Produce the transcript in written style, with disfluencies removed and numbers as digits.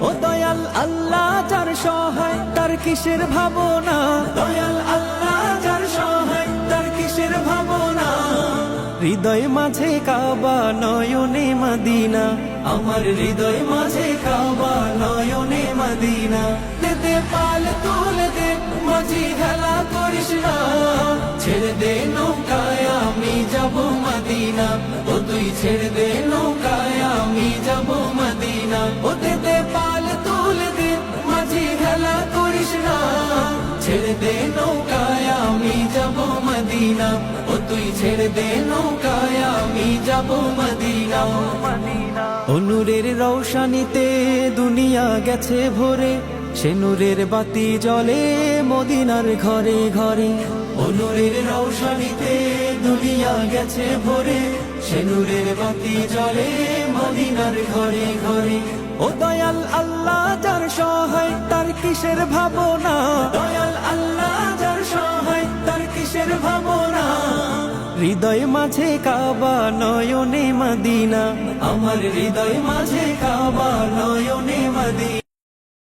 ও দয়াল আল্লাহ যার সহায় তার কিসের ভাবনা, দয়াল আল্লাহ যার সহায় তার কিসের ভাবনা। হৃদয় মাঝে কাবা নয়নে মদিনা, আমার হৃদয় মাঝে কাবা নয়নে মদিনা। দে পাল তুলে দে মাঝি খেলা করিস না, ছেড়ে দে নৌকায় আমি যাব মদিনা। ও তুই ছেড়ে দে নৌকায় আমি যাব মদিনা। ও দে পাল তুলে দে মাঝি খেলা করিস না, ছেড়ে দে নৌকায় আমি যাব মদিনা। ও তুই ছেড়ে দে নৌকায় আমি যাব মদিনা। ও নূরের রৌশানিতে দুনিয়া গেছে ভরে, সে নূরের বাতি জ্বলে মদিনার ঘরে ঘরে। ও নূরের রৌশানিতে দুনিয়া গেছে ভরে, সে নূরের বাতি জ্বলে মদিনার ঘরে ঘরে। ও দয়াল আল্লাহ যার সহায় তার কিসের ভাবনা, দয়াল আল্লাহ যার সহায় তার কিসের ভাবনা। হৃদয় মাঝে কাবা নয়নে মদিনা, আমার হৃদয় মাঝে কাবা নয়নে মদিনা।